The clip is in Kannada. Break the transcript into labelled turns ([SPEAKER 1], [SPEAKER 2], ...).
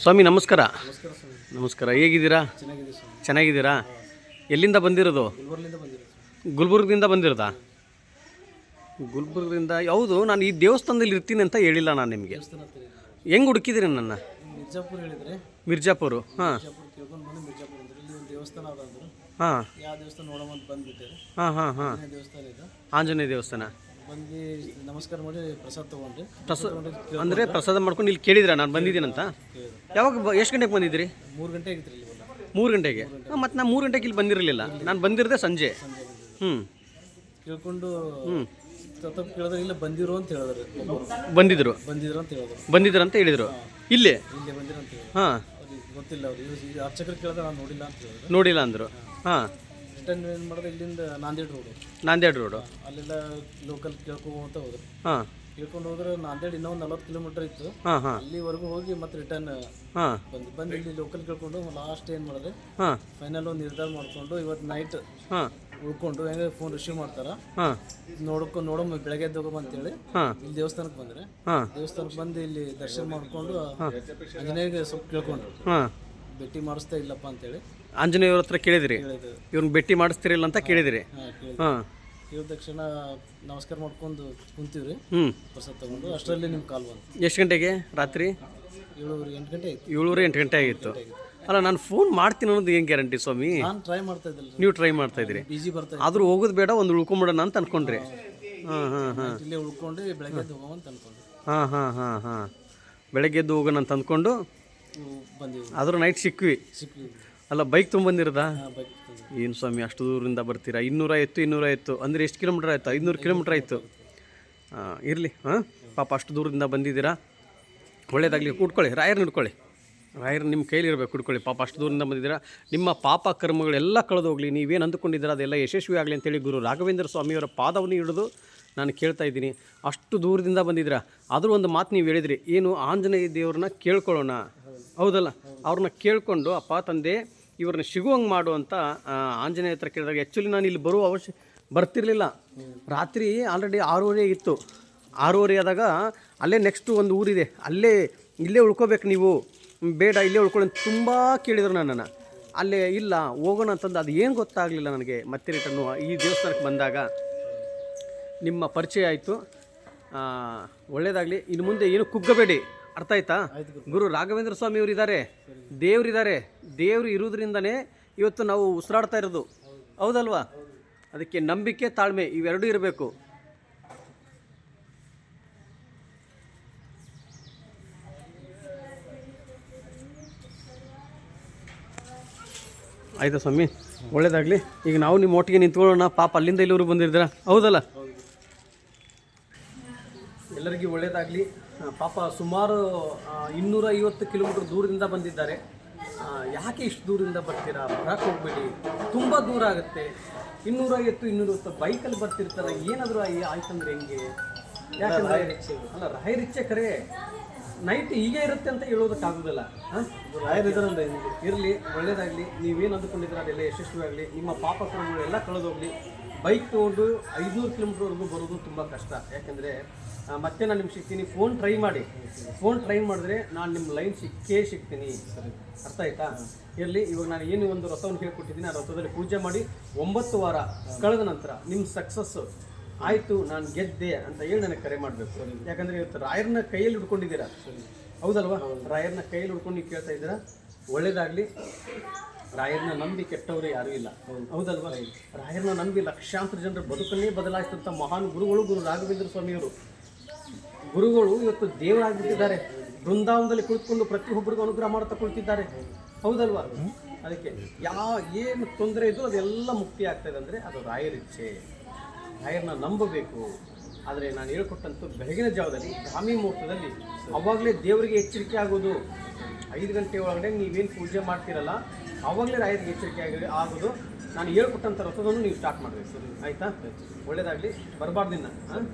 [SPEAKER 1] ಸ್ವಾಮಿ ನಮಸ್ಕಾರ.
[SPEAKER 2] ನಮಸ್ಕಾರ ಸ್ವಾಮಿ.
[SPEAKER 1] ನಮಸ್ಕಾರ, ಹೇಗಿದ್ದೀರಾ?
[SPEAKER 2] ಚೆನ್ನಾಗಿದೆ ಸ್ವಾಮಿ.
[SPEAKER 1] ಚೆನ್ನಾಗಿದ್ದೀರಾ? ಎಲ್ಲಿಂದ ಬಂದಿರೋದು?
[SPEAKER 2] ಗುಲ್ಬರ್ಗದಿಂದ ಬಂದಿರೋದು ಸ್ವಾಮಿ.
[SPEAKER 1] ಗುಲ್ಬರ್ಗದಿಂದ ಬಂದಿರೋದಾ? ಗುಲ್ಬರ್ಗದಿಂದ. ಹೌದು, ನಾನು ಈ ದೇವಸ್ಥಾನದಲ್ಲಿ ಇರ್ತೀನಿ ಅಂತ ಹೇಳಿಲ್ಲ ನಾನು ನಿಮಗೆ.
[SPEAKER 2] ದೇವಸ್ಥಾನ ಹತ್ರ ಇದೆ.
[SPEAKER 1] ಹೆಂಗೆ ಹುಡುಕಿದ್ರಿ ನನ್ನ?
[SPEAKER 2] ಮಿರ್ಜಾಪುರ ಹೇಳಿದ್ರೆ
[SPEAKER 1] ಮಿರ್ಜಾಪುರ. ಹಾಂ
[SPEAKER 2] ಮಿರ್ಜಾಪುರ ಕೇಳ್ಕೊಂಡು ಬಂದು ಮಿರ್ಜಾಪುರ ಅಂದ್ರೆ ಇಲ್ಲಿ ಒಂದು ದೇವಸ್ಥಾನ ಅದ ಅಂದರು.
[SPEAKER 1] ಹಾಂ
[SPEAKER 2] ಯಾವ ದೇವಸ್ಥಾನ ನೋಡೋಣ ಅಂತ ಬಂದುಬಿಟ್ಟೆ.
[SPEAKER 1] ಹಾಂ ಹಾಂ ಹಾಂ
[SPEAKER 2] ದೇವಸ್ಥಾನ ಇದೆ.
[SPEAKER 1] ಆಂಜನೇಯ ದೇವಸ್ಥಾನ.
[SPEAKER 2] ಬಂದು ನಮಸ್ಕಾರ ಮಾಡಿ ಪ್ರಸಾದ ತೊಗೊಂಡ್ರಿ.
[SPEAKER 1] ಅಂದರೆ ಪ್ರಸಾದ ಮಾಡ್ಕೊಂಡು ಇಲ್ಲಿ ಕೇಳಿದ್ರಾ ನಾನು ಬಂದಿದ್ದೀನಂತ? ಯಾವಾಗ ಎಷ್ಟು ಗಂಟೆಗೆ ಬಂದಿದ್ರಿ?
[SPEAKER 2] 3 ಗಂಟೆ ಆಗಿತ್ತು ಇಲ್ಲಿ ಬಂದ.
[SPEAKER 1] 3 ಗಂಟೆಗೆ? ಮತ್ತು ನಾನು 3 ಗಂಟೆಗೆ ಇಲ್ಲಿ ಬಂದಿರಲಿಲ್ಲ, ನಾನು ಬಂದಿರದೆ ಸಂಜೆ. ಹ್ಞೂ
[SPEAKER 2] ಕೇಳ್ಕೊಂಡು ತಪ್ಪ ಕೇಳಿದ್ರೆ ಇಲ್ಲ ಬಂದಿರೋ ಅಂತ ಹೇಳಿದ್ರು.
[SPEAKER 1] ಬಂದಿದ್ರು
[SPEAKER 2] ಅಂತ ಹೇಳಿದ್ರು.
[SPEAKER 1] ಬಂದಿದ್ರಂತ ಹೇಳಿದರು. ಇಲ್ಲೇ
[SPEAKER 2] ಬಂದಿರೋ ಅಂತ ಹೇಳಿದ್ರು.
[SPEAKER 1] ಹಾಂ,
[SPEAKER 2] ಅವ್ರಿಗೆ ಗೊತ್ತಿಲ್ಲ. ಅವ್ರು ಅರ್ಚಕರು ಕೇಳಿದ್ರೆ ನಾನು ನೋಡಿಲ್ಲ ಅಂತ ಹೇಳಿದ್ರು.
[SPEAKER 1] ನೋಡಿಲ್ಲ ಅಂದರು. ಹಾಂ,
[SPEAKER 2] ರಿಟರ್ನ್ ಏನು ಮಾಡಿದ್ರೆ ಇಲ್ಲಿಂದ
[SPEAKER 1] ನಾಂದೇಡ್ ರೋಡು
[SPEAKER 2] ಅಲ್ಲೆಲ್ಲ ಲೋಕಲ್ ಕೇಳ್ಕೊಂತ ಹೋದ್ರು.
[SPEAKER 1] ಹಾಂ,
[SPEAKER 2] ಕೇಳ್ಕೊಂಡು ಹೋದ್ರೆ ನಾಂದೇಡ್ ಇನ್ನೂ 40 ಕಿಲೋಮೀಟರ್ ಇತ್ತು.
[SPEAKER 1] ಹಾಂ ಹಾಂ
[SPEAKER 2] ಅಲ್ಲಿವರೆಗೂ ಹೋಗಿ ಮತ್ತೆ ರಿಟರ್ನ್
[SPEAKER 1] ಹಾಂ
[SPEAKER 2] ಬಂದು ಇಲ್ಲಿ ಲೋಕಲ್ ಕೇಳ್ಕೊಂಡು ಲಾಸ್ಟ್ ಏನು ಮಾಡಿದ್ರೆ
[SPEAKER 1] ಹಾಂ
[SPEAKER 2] ಫೈನಲ್ ಒಂದು ನಿರ್ಧಾರ ಮಾಡಿಕೊಂಡು ಇವತ್ತು ನೈಟ್
[SPEAKER 1] ಹಾಂ
[SPEAKER 2] ಉಳ್ಕೊಂಡು ಹೆಂಗೆ ಫೋನ್ ರಿಸೀವ್ ಮಾಡ್ತಾರ
[SPEAKER 1] ಹಾಂ
[SPEAKER 2] ನೋಡೋ ಬೆಳಗ್ಗೆ ಎದ್ದೋಗಮ್ಮ ಅಂತೇಳಿ
[SPEAKER 1] ಹಾಂ
[SPEAKER 2] ಇಲ್ಲಿ ದೇವಸ್ಥಾನಕ್ಕೆ ಬಂದರೆ
[SPEAKER 1] ಹಾಂ
[SPEAKER 2] ದೇವಸ್ಥಾನಕ್ಕೆ ಬಂದು ಇಲ್ಲಿ ದರ್ಶನ ಮಾಡಿಕೊಂಡು ಆಂಜನೇಯಗೆ ಸ್ವಲ್ಪ ಕೇಳ್ಕೊಂಡ್ರು.
[SPEAKER 1] ಹಾಂ,
[SPEAKER 2] ಭೇಟಿ ಮಾಡಿಸ್ತಾ ಇಲ್ಲಪ್ಪ ಅಂತೇಳಿ
[SPEAKER 1] ಆಂಜನೇಯವ್ರ ಹತ್ರ ಕೇಳಿದ್ರಿ,
[SPEAKER 2] ಹೇಳಿದ್ರು.
[SPEAKER 1] ಇವ್ರನ್ನ ಭೇಟಿ ಮಾಡಿಸ್ತಿರಿಲ್ಲ ಅಂತ ಕೇಳಿದ್ರಿ?
[SPEAKER 2] ಹಾಂ ಕೇಳಿದ್ರು.
[SPEAKER 1] ಹಾಂ,
[SPEAKER 2] ಕೇಳಿದ ತಕ್ಷಣ ನಮಸ್ಕಾರ ಮಾಡ್ಕೊಂಡು ಕುಂತೀವ್ರಿ.
[SPEAKER 1] ಹ್ಞೂ.
[SPEAKER 2] ಪ್ರಸಾದ ತೊಗೊಂಡು ಅಷ್ಟರಲ್ಲಿ ನಿಮ್ಮ ಕಾಲ್ ಬಂತು.
[SPEAKER 1] ಎಷ್ಟು ಗಂಟೆಗೆ? ರಾತ್ರಿ
[SPEAKER 2] 7-8 ಗಂಟೆ ಆಯ್ತು.
[SPEAKER 1] 7-8 ಗಂಟೆ ಆಗಿತ್ತು. ಅಲ್ಲ, ನಾನು ಫೋನ್ ಮಾಡ್ತೀನಿ ಅನ್ನೋದು ಏನು ಗ್ಯಾರಂಟಿ ಸ್ವಾಮಿ?
[SPEAKER 2] ನಾನು ಟ್ರೈ ಮಾಡ್ತಾ ಇದ್ದಿಲ್ಲ.
[SPEAKER 1] ನೀವು ಟ್ರೈ ಮಾಡ್ತಾ ಇದ್ದೀರಿ.
[SPEAKER 2] ಬಿಜಿ ಬರ್ತಾ
[SPEAKER 1] ಆದರೂ ಹೋಗೋದು ಬೇಡ, ಒಂದು ಉಳ್ಕೊಂಬಿಡೋಣ ಅಂತ ಅನ್ಕೊಂಡ್ರಿ. ಹಾಂ ಹಾಂ ಹಾಂ
[SPEAKER 2] ಇಲ್ಲೇ ಉಳ್ಕೊಂಡು ಬೆಳಗ್ಗೆ ಎದ್ದು ಹೋಗೋಣ ಅಂತ ಅನ್ಕೊಂಡು
[SPEAKER 1] ಹಾಂ ಹಾಂ ಹಾಂ ಹಾಂ ಬೆಳಗ್ಗೆ ಎದ್ದು ಹೋಗೋಣ ಅಂತ ಅಂದ್ಕೊಂಡು
[SPEAKER 2] ಬಂದೀವಿ.
[SPEAKER 1] ಆದರೂ ನೈಟ್ ಸಿಕ್ವಿ. ಅಲ್ಲ, ಬೈಕ್ ತೊಗೊಂಬಂದಿರೋದಾ?
[SPEAKER 2] ಬೈಕ್
[SPEAKER 1] ಏನು ಸ್ವಾಮಿ ಅಷ್ಟು ದೂರದಿಂದ ಬರ್ತೀರಾ? 250 ಅಂದರೆ ಎಷ್ಟು ಕಿಲೋಮೀಟ್ರ್ ಆಯಿತು? 500 ಕಿಲೋಮೀಟ್ರ್ ಆಯಿತು. ಇರಲಿ. ಹಾಂ, ಪಾಪ ಅಷ್ಟು ದೂರದಿಂದ ಬಂದಿದ್ದೀರಾ, ಒಳ್ಳೇದಾಗಲಿ. ಕೂಡ್ಕೊಳ್ಳಿ, ರಾಯರ್ನ ಹಿಡ್ಕೊಳ್ಳಿ. ರಾಯರು ನಿಮ್ಮ ಕೈಲಿರಬೇಕು, ಕುಡ್ಕೊಳ್ಳಿ. ಪಾಪ ಅಷ್ಟು ದೂರದಿಂದ ಬಂದಿದ್ದೀರಾ, ನಿಮ್ಮ ಪಾಪ ಕರ್ಮಗಳೆಲ್ಲ ಕಳೆದು ಹೋಗಲಿ, ನೀವೇನು ಅಂದುಕೊಂಡಿದ್ದೀರಾ ಅದೆಲ್ಲ ಯಶಸ್ವಿ ಆಗಲಿ ಅಂತೇಳಿ ಗುರು ರಾಘವೇಂದ್ರ ಸ್ವಾಮಿಯವರ ಪಾದವನ್ನು ಹಿಡಿದು ನಾನು ಕೇಳ್ತಾ ಇದ್ದೀನಿ. ಅಷ್ಟು ದೂರದಿಂದ ಬಂದಿದ್ದೀರಾ, ಆದರೂ ಒಂದು ಮಾತು ನೀವು ಹೇಳಿದ್ರಿ, ಏನು ಆಂಜನೇಯ ದೇವ್ರನ್ನ ಕೇಳ್ಕೊಳ್ಳೋಣ. ಹೌದಲ್ಲ? ಅವ್ರನ್ನ ಕೇಳಿಕೊಂಡು ಅಪ್ಪ ತಂದೆ ಇವ್ರನ್ನ ಸಿಗುವಂಗೆ ಮಾಡು ಅಂತ ಆಂಜನೇಯ ಹತ್ರ ಕೇಳಿದಾಗ ಆ್ಯಕ್ಚುಲಿ ನಾನು ಇಲ್ಲಿ ಬರುವ ಬರ್ತಿರಲಿಲ್ಲ. ರಾತ್ರಿ ಆಲ್ರೆಡಿ 6:30 ಇತ್ತು. 6:30 ಆದಾಗ ಅಲ್ಲೇ ನೆಕ್ಸ್ಟು ಒಂದು ಊರಿದೆ, ಇಲ್ಲೇ ಉಳ್ಕೋಬೇಕು ನೀವು, ಬೇಡ ಇಲ್ಲೇ ಉಳ್ಕೊಳ್ಳಿ ಅಂತ ತುಂಬ ಕೇಳಿದ್ರು ನನ್ನನ್ನು. ಅಲ್ಲೇ ಇಲ್ಲ ಹೋಗೋಣ ಅಂತಂದು ಅದು ಏನು ಗೊತ್ತಾಗಲಿಲ್ಲ ನನಗೆ. ಮತ್ತೆ ರಿಟರ್ನು ಈ ದೇವಸ್ಥಾನಕ್ಕೆ ಬಂದಾಗ ನಿಮ್ಮ ಪರಿಚಯ ಆಯಿತು. ಒಳ್ಳೆಯದಾಗಲಿ. ಇನ್ನು ಮುಂದೆ ಏನು ಕುಗ್ಗಬೇಡಿ, ಅರ್ಥ ಆಯ್ತಾ? ಗುರು ರಾಘವೇಂದ್ರ ಸ್ವಾಮಿಯವರು ಇದ್ದಾರೆ, ದೇವರಿದ್ದಾರೆ. ದೇವರು ಇರೋದ್ರಿಂದನೇ ಇವತ್ತು ನಾವು ಉಸಿರಾಡ್ತಾ ಇರೋದು, ಹೌದಲ್ವಾ? ಅದಕ್ಕೆ ನಂಬಿಕೆ, ತಾಳ್ಮೆ ಇವೆರಡೂ ಇರಬೇಕು. ಆಯಿತಾ ಸ್ವಾಮಿ? ಒಳ್ಳೇದಾಗಲಿ. ಈಗ ನಾವು ನಿಮ್ಮ ಒಟ್ಟಿಗೆ ನಿಂತ್ಕೊಳ್ಳೋಣ. ಪಾಪ ಅಲ್ಲಿಂದ ಇಲ್ಲಿವರು ಬಂದಿದ್ದೀರಾ, ಹೌದಲ್ಲ? ಎಲ್ಲರಿಗೂ ಒಳ್ಳೇದಾಗಲಿ. ಪಾಪ ಸುಮಾರು 250 ಕಿಲೋಮೀಟ್ರ್ ದೂರದಿಂದ ಬಂದಿದ್ದಾರೆ. ಯಾಕೆ ಇಷ್ಟು ದೂರದಿಂದ ಬರ್ತೀರಾ? ಬರೋಕ್ಕೆ ಹೋಗ್ಬೇಡಿ, ತುಂಬ ದೂರ ಆಗುತ್ತೆ. 250 ಬೈಕಲ್ಲಿ ಬರ್ತಿರ್ತಾರೆ. ಏನಾದರೂ ಆಯ್ತಂದ್ರೆ ಹೆಂಗೆ? ಯಾಕಂದರೆ ಅಲ್ಲ, ರಾಯರಿಚ್ಛೆ ಕರೆ ನೈಟ್ ಹೀಗೆ ಇರುತ್ತೆ ಅಂತ ಹೇಳೋದಕ್ಕಾಗೋದಿಲ್ಲ. ಇರಲಿ, ಒಳ್ಳೇದಾಗಲಿ. ನೀವೇನು ಅಂದುಕೊಂಡಿದ್ರೆ ಅದೆಲ್ಲ ಯಶಸ್ವಿ ಆಗಲಿ. ನಿಮ್ಮ ಪಾಪ ಕರ್ಮಗಳೆಲ್ಲ ಕಳೆದೋಗಲಿ. ಬೈಕ್ ತೊಗೊಂಡು 500 ಕಿಲೋಮೀಟ್ರ್ವರೆಗೂ ಬರೋದು ತುಂಬ ಕಷ್ಟ. ಯಾಕೆಂದರೆ ಮತ್ತೆ ನಾನು ನಿಮ್ಗೆ ಸಿಗ್ತೀನಿ. ಫೋನ್ ಟ್ರೈ ಮಾಡಿದ್ರೆ ನಾನು ನಿಮ್ಮ ಲೈನ್ ಸಿಗ್ತೀನಿ. ಅರ್ಥ ಆಯ್ತಾ? ಇರಲಿ. ಇವಾಗ ನಾನು ಏನು ಒಂದು ರಥವನ್ನು ಹೇಳ್ಕೊಟ್ಟಿದ್ದೀನಿ, ಆ ರಥದಲ್ಲಿ ಪೂಜೆ ಮಾಡಿ 9 ವಾರ ಕಳೆದ ನಂತರ ನಿಮ್ಮ ಸಕ್ಸಸ್ಸು ಆಯಿತು, ನಾನು ಗೆದ್ದೆ ಅಂತ ಹೇಳಿ ನನಗೆ ಕರೆ ಮಾಡಬೇಕು. ಯಾಕಂದರೆ ಇವತ್ತು ರಾಯರನ್ನ ಕೈಯಲ್ಲಿ ಹಿಡ್ಕೊಂಡಿದ್ದೀರಾ, ಹೌದಲ್ವಾ? ರಾಯರನ್ನ ಕೈಯಲ್ಲಿ ಹಿಡ್ಕೊಂಡು ನೀವು ಕೇಳ್ತಾ ಇದ್ದೀರಾ. ಒಳ್ಳೇದಾಗಲಿ. ರಾಯರನ್ನ ನಂಬಿ ಕೆಟ್ಟವರು ಯಾರೂ ಇಲ್ಲ, ಹೌದಲ್ವಾ? ರಾಯರನ್ನ ನಂಬಿ ಲಕ್ಷಾಂತರ ಜನರ ಬದುಕನ್ನೇ ಬದಲಾಯಿಸಿದಂಥ ಮಹಾನ್ ಗುರುಗಳು ಗುರು ರಾಘವೇಂದ್ರ ಸ್ವಾಮಿಯವರು. ಗುರುಗಳು ಇವತ್ತು ದೇವರಾಗಿಬಿಟ್ಟಿದ್ದಾರೆ. ಬೃಂದಾವನದಲ್ಲಿ ಕುಳಿತುಕೊಂಡು ಪ್ರತಿಯೊಬ್ಬರಿಗೂ ಅನುಗ್ರಹ ಮಾಡ್ತಾ ಕುಳಿತಿದ್ದಾರೆ, ಹೌದಲ್ವಾ? ಅದಕ್ಕೆ ಏನು ತೊಂದರೆ ಇದ್ದು ಅದೆಲ್ಲ ಮುಕ್ತಿ ಆಗ್ತಾಯಿದೆ ಅಂದರೆ ಅದು ರಾಯರಿಚ್ಛೆ. ರಾಯರನ್ನ ನಂಬಬೇಕು. ಆದರೆ ನಾನು ಹೇಳ್ಕೊಟ್ಟಂತೂ ಬೆಳಗಿನ ಜಾವದಲ್ಲಿ ಬ್ರಾಹ್ಮಿ ಮುಹೂರ್ತದಲ್ಲಿ ಅವಾಗಲೇ ದೇವರಿಗೆ ಎಚ್ಚರಿಕೆ ಆಗೋದು. 5 ಗಂಟೆ ಒಳಗಡೆ ನೀವೇನು ಪೂಜೆ ಮಾಡ್ತೀರಲ್ಲ, ಆವಾಗಲೇ ರಾಯರಿಗೆ ಎಚ್ಚರಿಕೆ ಆಗೋದು. ನಾನು ಹೇಳ್ಕೊಟ್ಟಂಥ ರಥವನ್ನು ನೀವು ಸ್ಟಾರ್ಟ್ ಮಾಡಬೇಕು, ಆಯಿತಾ? ಒಳ್ಳೆಯದಾಗಲಿ. ಬರಬಾರ್ದಿನ್ನ. ಹಾಂ,